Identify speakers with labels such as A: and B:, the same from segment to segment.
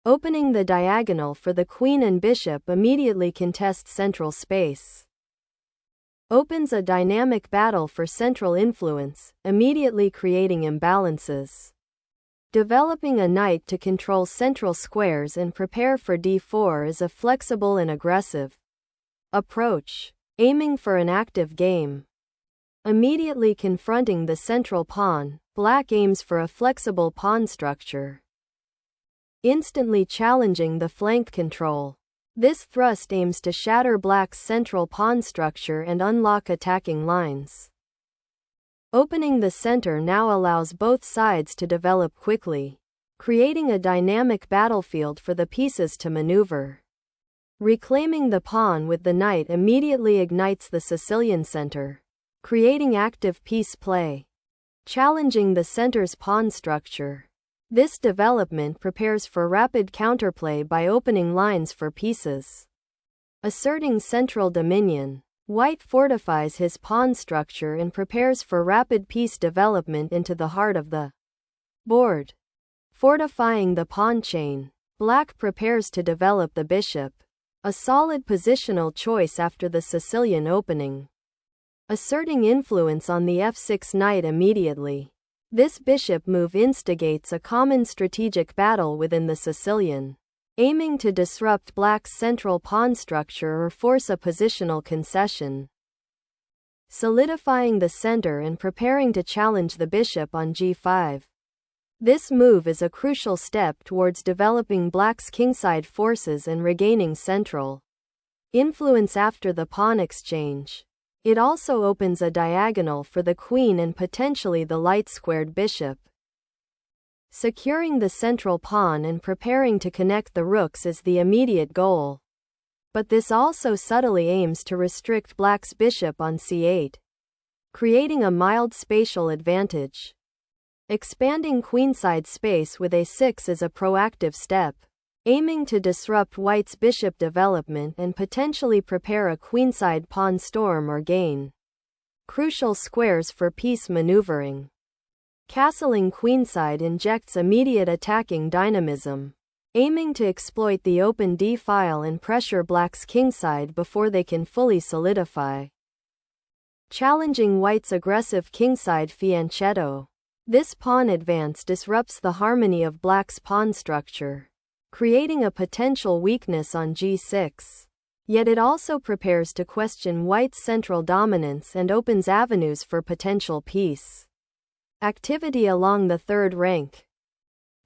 A: Opening the diagonal for the queen and bishop immediately contests central space. Opens a dynamic battle for central influence, immediately creating imbalances. Developing a knight to control central squares and prepare for d4 is a flexible and aggressive approach, aiming for an active game. Immediately confronting the central pawn, black aims for a flexible pawn structure, instantly challenging the flank control. This thrust aims to shatter black's central pawn structure and unlock attacking lines. Opening the center now allows both sides to develop quickly, creating a dynamic battlefield for the pieces to maneuver. Reclaiming the pawn with the knight immediately ignites the Sicilian center, creating active piece play, challenging the center's pawn structure. This development prepares for rapid counterplay by opening lines for pieces. Asserting central dominion, white fortifies his pawn structure and prepares for rapid piece development into the heart of the board. Fortifying the pawn chain, black prepares to develop the bishop, a solid positional choice after the Sicilian opening. Asserting influence on the f6 knight immediately. This bishop move instigates a common strategic battle within the Sicilian, aiming to disrupt black's central pawn structure or force a positional concession. Solidifying the center and preparing to challenge the bishop on g5. This move is a crucial step towards developing black's kingside forces and regaining central influence after the pawn exchange. It also opens a diagonal for the queen and potentially the light-squared bishop. Securing the central pawn and preparing to connect the rooks is the immediate goal. But this also subtly aims to restrict black's bishop on c8, creating a mild spatial advantage. Expanding queenside space with a6 is a proactive step, aiming to disrupt white's bishop development and potentially prepare a queenside pawn storm or gain crucial squares for piece maneuvering. Castling queenside injects immediate attacking dynamism, aiming to exploit the open d-file and pressure black's kingside before they can fully solidify. Challenging white's aggressive kingside fianchetto. This pawn advance disrupts the harmony of black's pawn structure, creating a potential weakness on g6. Yet it also prepares to question white's central dominance and opens avenues for potential peace activity along the third rank.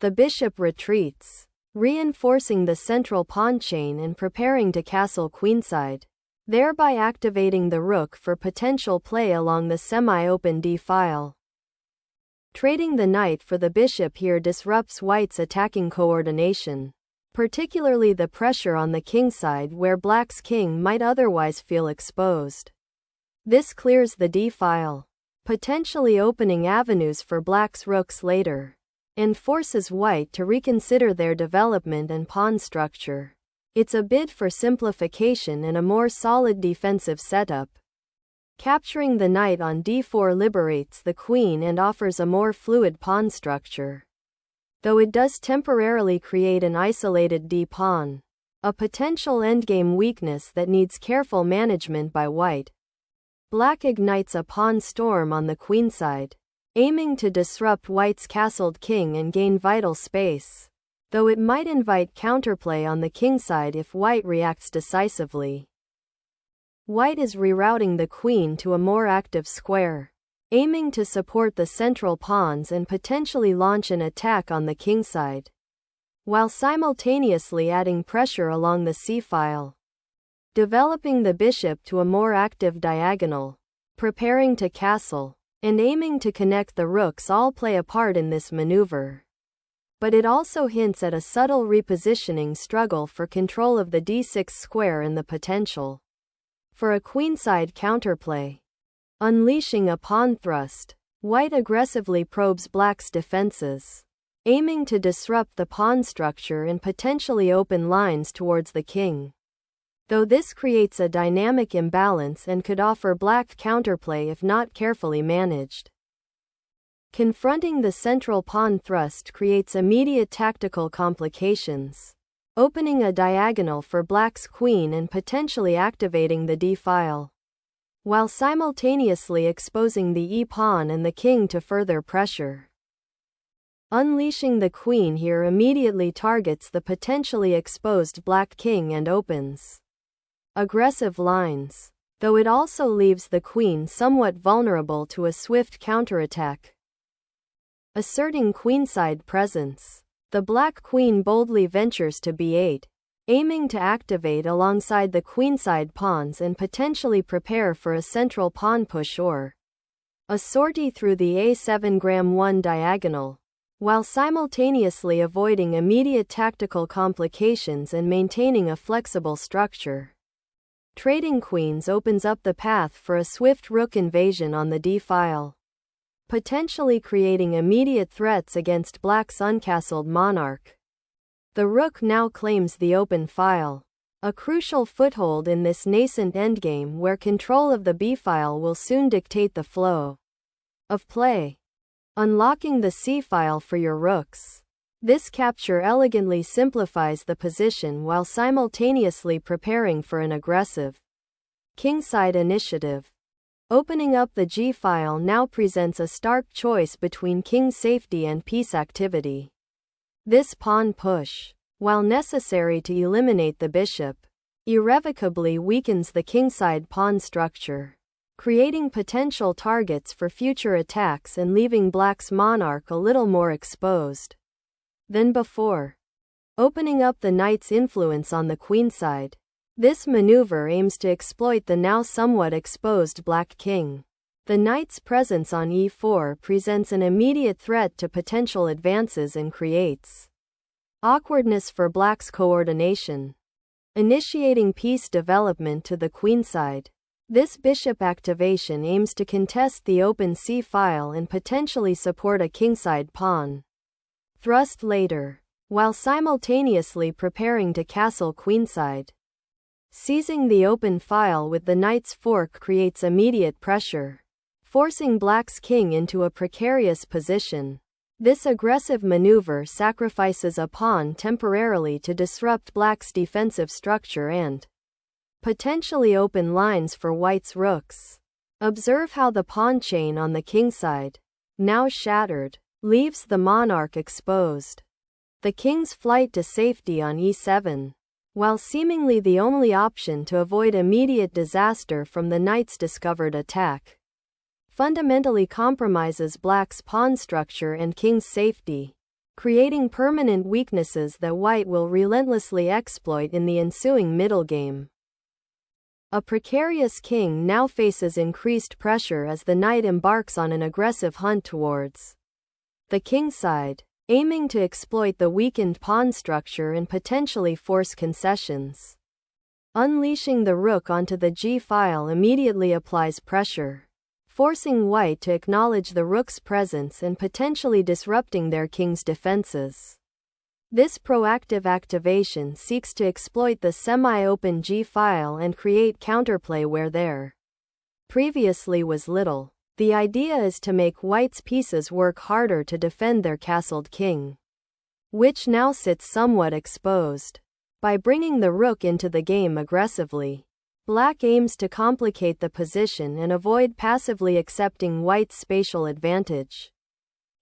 A: The bishop retreats, reinforcing the central pawn chain and preparing to castle queenside, thereby activating the rook for potential play along the semi-open d-file. Trading the knight for the bishop here disrupts white's attacking coordination, particularly the pressure on the kingside where black's king might otherwise feel exposed. This clears the d-file, potentially opening avenues for black's rooks later, and forces white to reconsider their development and pawn structure. It's a bid for simplification and a more solid defensive setup. Capturing the knight on d4 liberates the queen and offers a more fluid pawn structure, though it does temporarily create an isolated d-pawn, a potential endgame weakness that needs careful management by white. Black ignites a pawn storm on the queenside, aiming to disrupt white's castled king and gain vital space, though it might invite counterplay on the kingside if white reacts decisively. White is rerouting the queen to a more active square, aiming to support the central pawns and potentially launch an attack on the kingside, while simultaneously adding pressure along the c-file. Developing the bishop to a more active diagonal, preparing to castle, and aiming to connect the rooks all play a part in this maneuver. But it also hints at a subtle repositioning struggle for control of the d6 square and the potential for a queenside counterplay. Unleashing a pawn thrust, white aggressively probes black's defenses, aiming to disrupt the pawn structure and potentially open lines towards the king. Though this creates a dynamic imbalance and could offer black counterplay if not carefully managed. Confronting the central pawn thrust creates immediate tactical complications, opening a diagonal for black's queen and potentially activating the d-file, while simultaneously exposing the e-pawn and the king to further pressure. Unleashing the queen here immediately targets the potentially exposed black king and opens aggressive lines, though it also leaves the queen somewhat vulnerable to a swift counterattack. Asserting queenside presence, the black queen boldly ventures to b8, aiming to activate alongside the queenside pawns and potentially prepare for a central pawn push or a sortie through the a7-1 diagonal, while simultaneously avoiding immediate tactical complications and maintaining a flexible structure. Trading queens opens up the path for a swift rook invasion on the d-file, potentially creating immediate threats against black's uncastled monarch. The rook now claims the open file, a crucial foothold in this nascent endgame where control of the b-file will soon dictate the flow of play. Unlocking the c-file for your rooks. This capture elegantly simplifies the position while simultaneously preparing for an aggressive kingside initiative. Opening up the g-file now presents a stark choice between king safety and piece activity. This pawn push, while necessary to eliminate the bishop, irrevocably weakens the kingside pawn structure, creating potential targets for future attacks and leaving black's monarch a little more exposed than before. Opening up the knight's influence on the queenside. This maneuver aims to exploit the now somewhat exposed black king. The knight's presence on e4 presents an immediate threat to potential advances and creates awkwardness for black's coordination. Initiating piece development to the queenside. This bishop activation aims to contest the open c-file and potentially support a kingside pawn thrust later, while simultaneously preparing to castle queenside. Seizing the open file with the knight's fork creates immediate pressure, forcing black's king into a precarious position. This aggressive maneuver sacrifices a pawn temporarily to disrupt black's defensive structure and potentially open lines for white's rooks. Observe how the pawn chain on the kingside, now shattered, leaves the monarch exposed. The king's flight to safety on e7, while seemingly the only option to avoid immediate disaster from the knight's discovered attack, fundamentally compromises black's pawn structure and king's safety, creating permanent weaknesses that white will relentlessly exploit in the ensuing middle game. A precarious king now faces increased pressure as the knight embarks on an aggressive hunt towards the kingside, aiming to exploit the weakened pawn structure and potentially force concessions. Unleashing the rook onto the g-file immediately applies pressure, forcing white to acknowledge the rook's presence and potentially disrupting their king's defenses. This proactive activation seeks to exploit the semi-open g-file and create counterplay where there previously was little. The idea is to make white's pieces work harder to defend their castled king, which now sits somewhat exposed. By bringing the rook into the game aggressively, black aims to complicate the position and avoid passively accepting white's spatial advantage.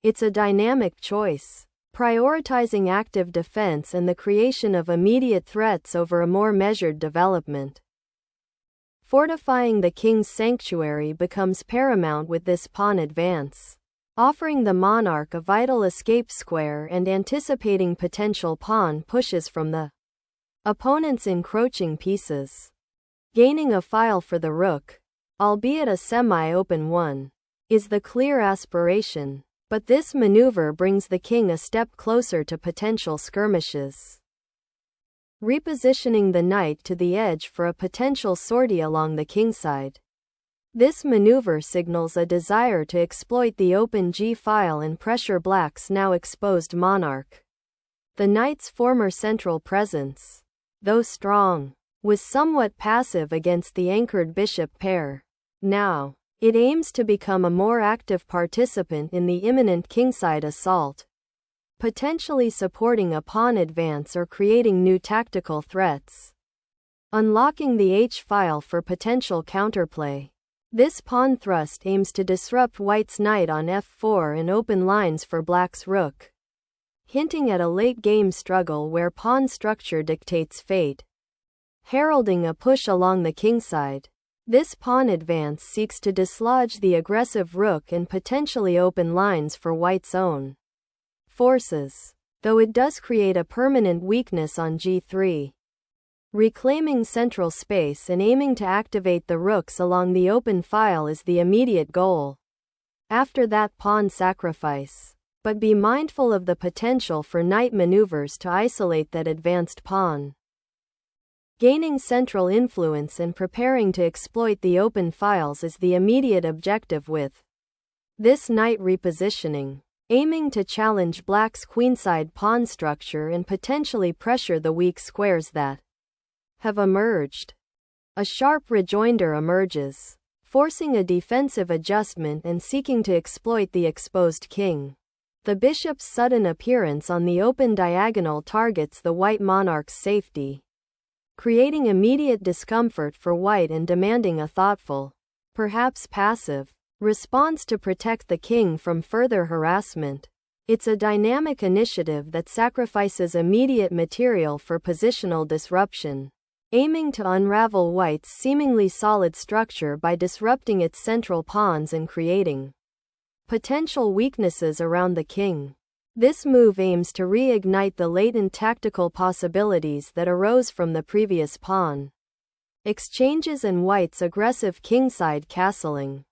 A: It's a dynamic choice, prioritizing active defense and the creation of immediate threats over a more measured development. Fortifying the king's sanctuary becomes paramount with this pawn advance, offering the monarch a vital escape square and anticipating potential pawn pushes from the opponent's encroaching pieces. Gaining a file for the rook, albeit a semi-open one, is the clear aspiration, but this maneuver brings the king a step closer to potential skirmishes. Repositioning the knight to the edge for a potential sortie along the kingside. This maneuver signals a desire to exploit the open g-file and pressure black's now exposed monarch. The knight's former central presence, though strong, was somewhat passive against the anchored bishop pair. Now, It aims to become a more active participant in the imminent kingside assault, potentially supporting a pawn advance or creating new tactical threats. Unlocking the h-file for potential counterplay. This pawn thrust aims to disrupt white's knight on f4 and open lines for black's rook, hinting at a late-game struggle where pawn structure dictates fate. Heralding a push along the kingside. This pawn advance seeks to dislodge the aggressive rook and potentially open lines for white's own forces, though it does create a permanent weakness on g3. Reclaiming central space and aiming to activate the rooks along the open file is the immediate goal. After that, pawn sacrifice. But be mindful of the potential for knight maneuvers to isolate that advanced pawn. Gaining central influence and preparing to exploit the open files is the immediate objective with this knight repositioning, aiming to challenge black's queenside pawn structure and potentially pressure the weak squares that have emerged. A sharp rejoinder emerges, forcing a defensive adjustment and seeking to exploit the exposed king. The bishop's sudden appearance on the open diagonal targets the white monarch's safety, creating immediate discomfort for white and demanding a thoughtful, perhaps passive, response to protect the king from further harassment. It's a dynamic initiative that sacrifices immediate material for positional disruption, aiming to unravel white's seemingly solid structure by disrupting its central pawns and creating potential weaknesses around the king. This move aims to reignite the latent tactical possibilities that arose from the previous pawn exchanges and white's aggressive kingside castling,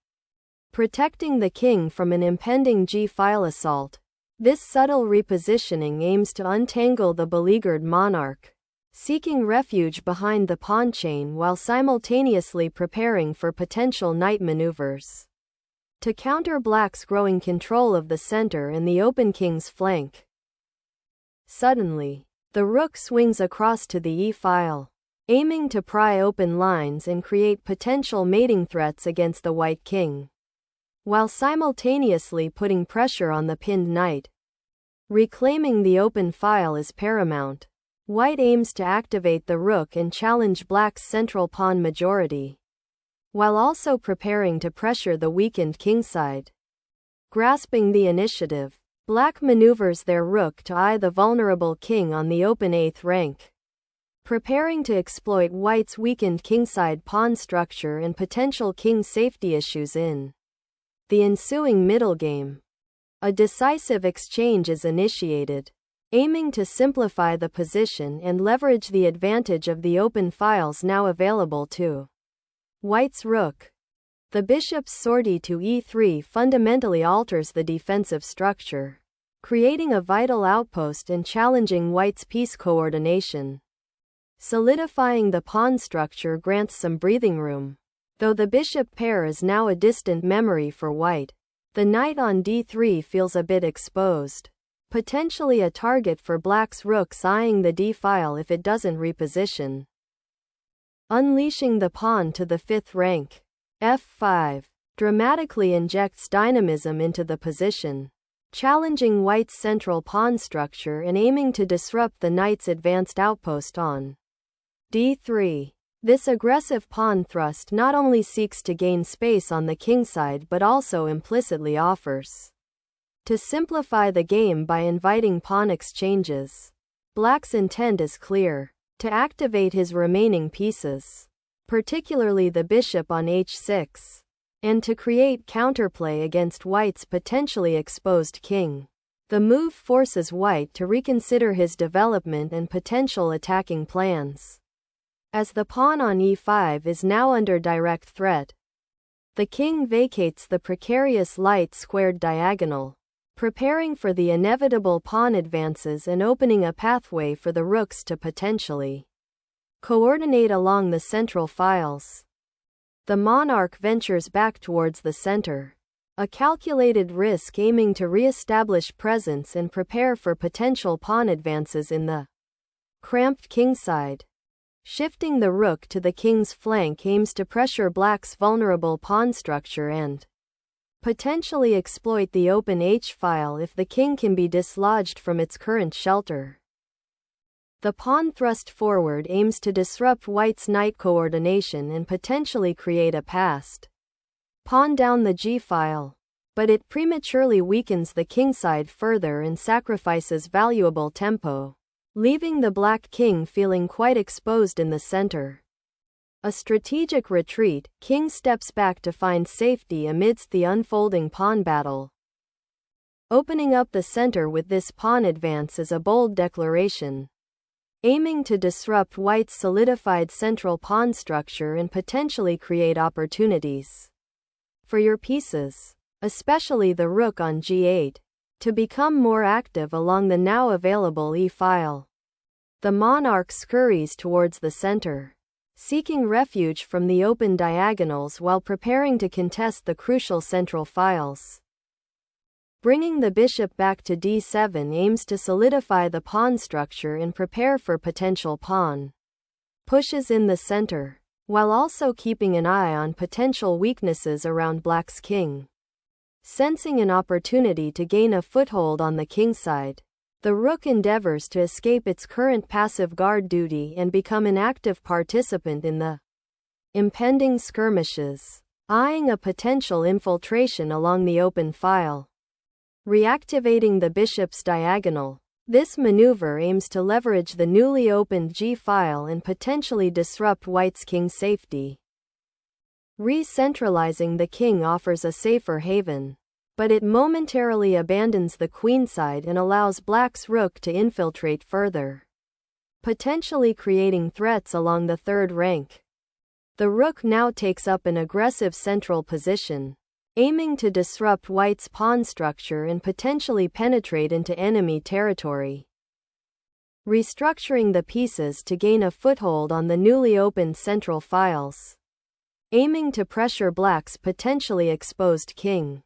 A: protecting the king from an impending g-file assault. This subtle repositioning aims to untangle the beleaguered monarch, seeking refuge behind the pawn chain while simultaneously preparing for potential knight maneuvers to counter black's growing control of the center and the open king's flank. Suddenly, the rook swings across to the e-file, aiming to pry open lines and create potential mating threats against the white king, while simultaneously putting pressure on the pinned knight. Reclaiming the open file is paramount. White aims to activate the rook and challenge black's central pawn majority, while also preparing to pressure the weakened kingside. Grasping the initiative, black maneuvers their rook to eye the vulnerable king on the open 8th rank, preparing to exploit white's weakened kingside pawn structure and potential king safety issues in the ensuing middle game. A decisive exchange is initiated, aiming to simplify the position and leverage the advantage of the open files now available to white's rook. The bishop's sortie to e3 fundamentally alters the defensive structure, creating a vital outpost and challenging white's piece coordination. Solidifying the pawn structure grants some breathing room. Though the bishop pair is now a distant memory for white, the knight on d3 feels a bit exposed, potentially a target for black's rooks eyeing the d-file if it doesn't reposition. Unleashing the pawn to the 5th rank, f5, dramatically injects dynamism into the position, challenging white's central pawn structure and aiming to disrupt the knight's advanced outpost on d3. This aggressive pawn thrust not only seeks to gain space on the kingside but also implicitly offers to simplify the game by inviting pawn exchanges. Black's intent is clear: to activate his remaining pieces, particularly the bishop on h6, and to create counterplay against white's potentially exposed king. The move forces white to reconsider his development and potential attacking plans, as the pawn on e5 is now under direct threat. The king vacates the precarious light squared diagonal, preparing for the inevitable pawn advances and opening a pathway for the rooks to potentially coordinate along the central files. The monarch ventures back towards the center, a calculated risk aiming to re-establish presence and prepare for potential pawn advances in the cramped kingside. Shifting the rook to the king's flank aims to pressure black's vulnerable pawn structure and potentially exploit the open h-file if the king can be dislodged from its current shelter. The pawn thrust forward aims to disrupt white's knight coordination and potentially create a passed pawn down the g-file, but it prematurely weakens the kingside further and sacrifices valuable tempo, leaving the black king feeling quite exposed in the center. A strategic retreat, king steps back to find safety amidst the unfolding pawn battle. Opening up the center with this pawn advance is a bold declaration, aiming to disrupt white's solidified central pawn structure and potentially create opportunities for your pieces, especially the rook on g8, to become more active along the now available e-file. The monarch scurries towards the center, seeking refuge from the open diagonals while preparing to contest the crucial central files. Bringing the bishop back to d7 aims to solidify the pawn structure and prepare for potential pawn pushes in the center, while also keeping an eye on potential weaknesses around black's king. Sensing an opportunity to gain a foothold on the kingside, the rook endeavors to escape its current passive guard duty and become an active participant in the impending skirmishes, eyeing a potential infiltration along the open file. Reactivating the bishop's diagonal, this maneuver aims to leverage the newly opened g-file and potentially disrupt white's king safety. Re-centralizing the king offers a safer haven, but it momentarily abandons the queenside and allows black's rook to infiltrate further, potentially creating threats along the third rank. The rook now takes up an aggressive central position, aiming to disrupt white's pawn structure and potentially penetrate into enemy territory. Restructuring the pieces to gain a foothold on the newly opened central files, aiming to pressure black's potentially exposed king.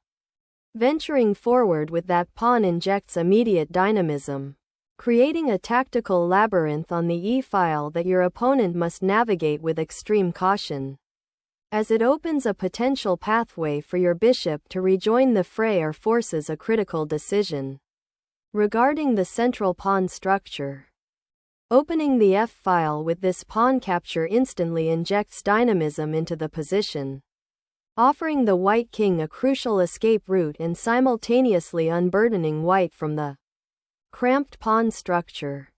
A: Venturing forward with that pawn injects immediate dynamism, creating a tactical labyrinth on the e-file that your opponent must navigate with extreme caution, as it opens a potential pathway for your bishop to rejoin the fray or forces a critical decision regarding the central pawn structure. Opening the f-file with this pawn capture instantly injects dynamism into the position, offering the white king a crucial escape route and simultaneously unburdening white from the cramped pawn structure.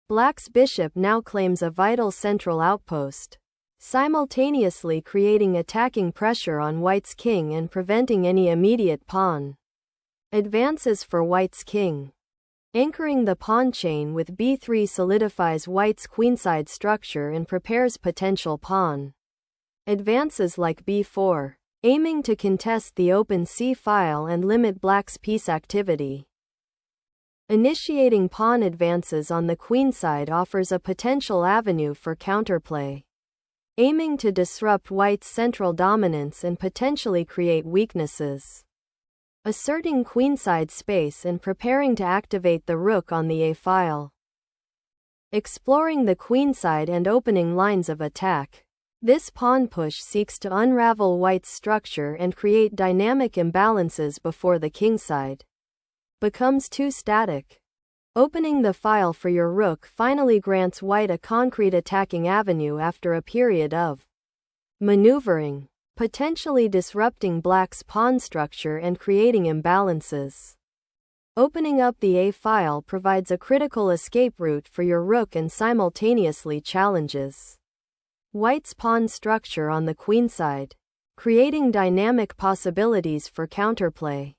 A: Black's bishop now claims a vital central outpost, simultaneously creating attacking pressure on white's king and preventing any immediate pawn advances for white's king. Anchoring the pawn chain with b3 solidifies white's queenside structure and prepares potential pawn advances like b4, aiming to contest the open c-file and limit black's piece activity. Initiating pawn advances on the queenside offers a potential avenue for counterplay, aiming to disrupt white's central dominance and potentially create weaknesses. Asserting queenside space and preparing to activate the rook on the a-file. Exploring the queenside and opening lines of attack. This pawn push seeks to unravel white's structure and create dynamic imbalances before the kingside becomes too static. Opening the file for your rook finally grants white a concrete attacking avenue after a period of maneuvering, potentially disrupting black's pawn structure and creating imbalances. Opening up the a-file provides a critical escape route for your rook and simultaneously challenges white's pawn structure on the queenside, creating dynamic possibilities for counterplay.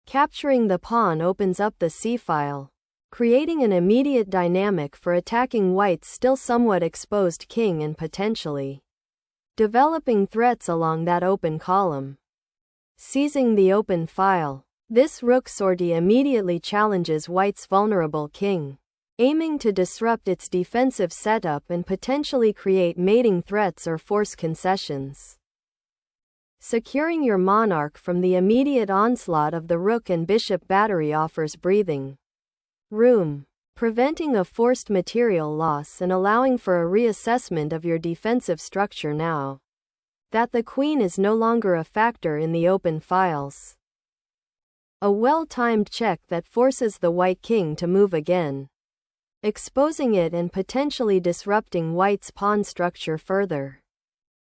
A: Capturing the pawn opens up the c-file, creating an immediate dynamic for attacking white's still somewhat exposed king and potentially developing threats along that open column. Seizing the open file. This rook sortie immediately challenges white's vulnerable king, aiming to disrupt its defensive setup and potentially create mating threats or force concessions. Securing your monarch from the immediate onslaught of the rook and bishop battery offers breathing room, preventing a forced material loss and allowing for a reassessment of your defensive structure now that the queen is no longer a factor in the open files. A well-timed check that forces the white king to move again, exposing it and potentially disrupting white's pawn structure further.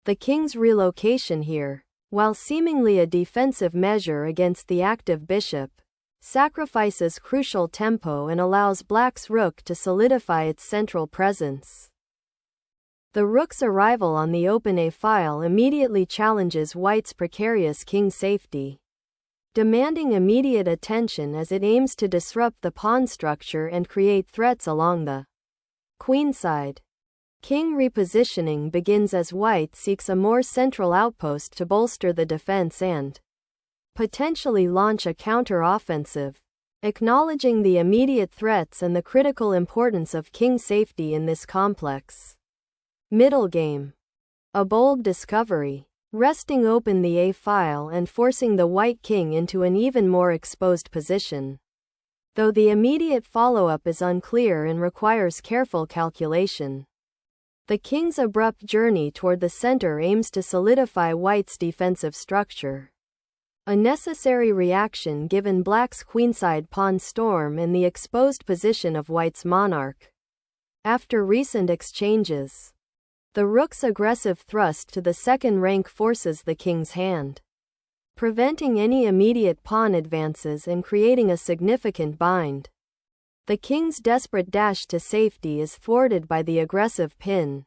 A: The king's relocation here, while seemingly a defensive measure against the active bishop, sacrifices crucial tempo and allows black's rook to solidify its central presence. The rook's arrival on the open A file immediately challenges white's precarious king safety, demanding immediate attention as it aims to disrupt the pawn structure and create threats along the queenside. King repositioning begins as white seeks a more central outpost to bolster the defense and potentially launch a counter-offensive, acknowledging the immediate threats and the critical importance of king safety in this complex middle game. A bold discovery, wresting open the A file and forcing the white king into an even more exposed position. Though the immediate follow-up is unclear and requires careful calculation. The king's abrupt journey toward the center aims to solidify white's defensive structure. A necessary reaction given black's queenside pawn storm and the exposed position of white's monarch. After recent exchanges, the rook's aggressive thrust to the second rank forces the king's hand, preventing any immediate pawn advances and creating a significant bind. The king's desperate dash to safety is thwarted by the aggressive pin.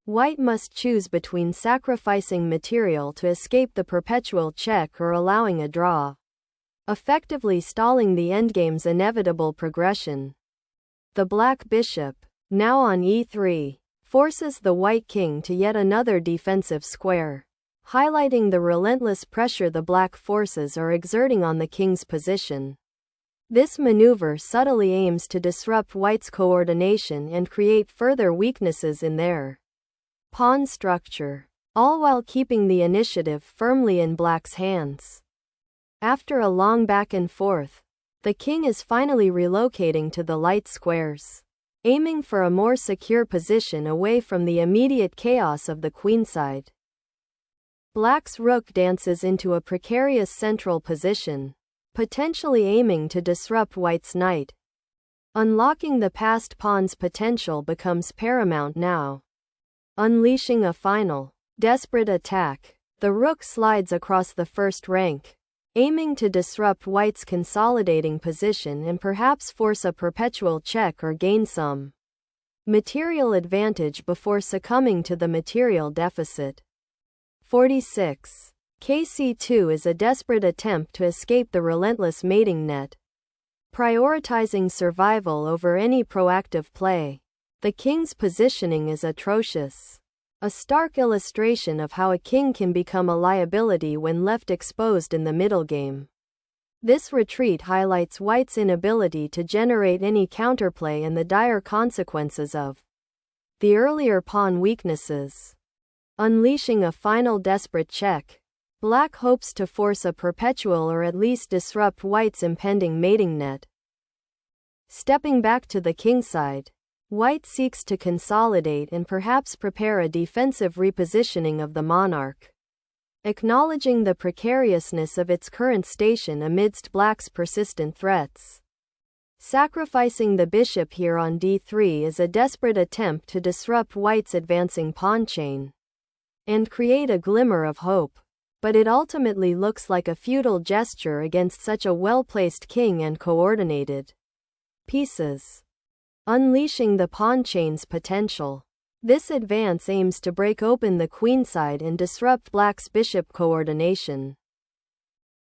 A: White must choose between sacrificing material to escape the perpetual check or allowing a draw, effectively stalling the endgame's inevitable progression. The black bishop, now on e3, forces the white king to yet another defensive square, highlighting the relentless pressure the black forces are exerting on the king's position. This maneuver subtly aims to disrupt white's coordination and create further weaknesses in their pawn structure, all while keeping the initiative firmly in black's hands. After a long back and forth, the king is finally relocating to the light squares, aiming for a more secure position away from the immediate chaos of the queenside. Black's rook dances into a precarious central position, potentially aiming to disrupt white's knight. Unlocking the passed pawn's potential becomes paramount now. Unleashing a final, desperate attack, the rook slides across the first rank, aiming to disrupt white's consolidating position and perhaps force a perpetual check or gain some material advantage before succumbing to the material deficit. 46. KC2 is a desperate attempt to escape the relentless mating net, prioritizing survival over any proactive play. The king's positioning is atrocious, a stark illustration of how a king can become a liability when left exposed in the middle game. This retreat highlights white's inability to generate any counterplay and the dire consequences of the earlier pawn weaknesses. Unleashing a final desperate check, black hopes to force a perpetual or at least disrupt white's impending mating net. Stepping back to the kingside, white seeks to consolidate and perhaps prepare a defensive repositioning of the monarch, acknowledging the precariousness of its current station amidst black's persistent threats. Sacrificing the bishop here on d3 is a desperate attempt to disrupt white's advancing pawn chain and create a glimmer of hope, but it ultimately looks like a futile gesture against such a well-placed king and coordinated pieces. Unleashing the pawn chain's potential. This advance aims to break open the queenside and disrupt black's bishop coordination.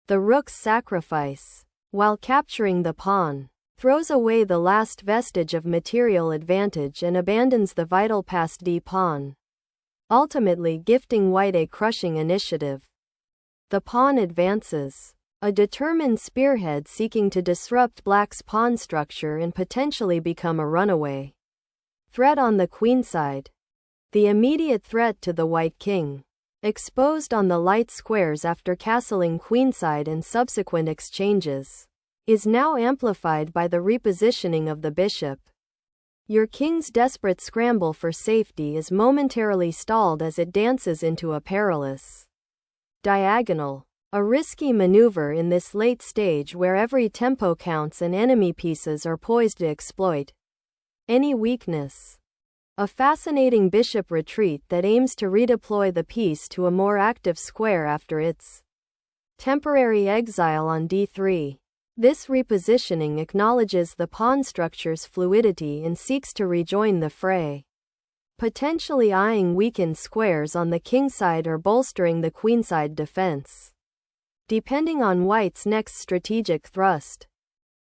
A: The rook's sacrifice, while capturing the pawn, throws away the last vestige of material advantage and abandons the vital passed d-pawn, ultimately gifting white a crushing initiative. The pawn advances, a determined spearhead seeking to disrupt black's pawn structure and potentially become a runaway threat on the queenside. The immediate threat to the white king, exposed on the light squares after castling queenside and subsequent exchanges, is now amplified by the repositioning of the bishop. Your king's desperate scramble for safety is momentarily stalled as it dances into a perilous diagonal. A risky maneuver in this late stage where every tempo counts and enemy pieces are poised to exploit any weakness. A fascinating bishop retreat that aims to redeploy the piece to a more active square after its temporary exile on d3. This repositioning acknowledges the pawn structure's fluidity and seeks to rejoin the fray, potentially eyeing weakened squares on the kingside or bolstering the queenside defense, depending on white's next strategic thrust.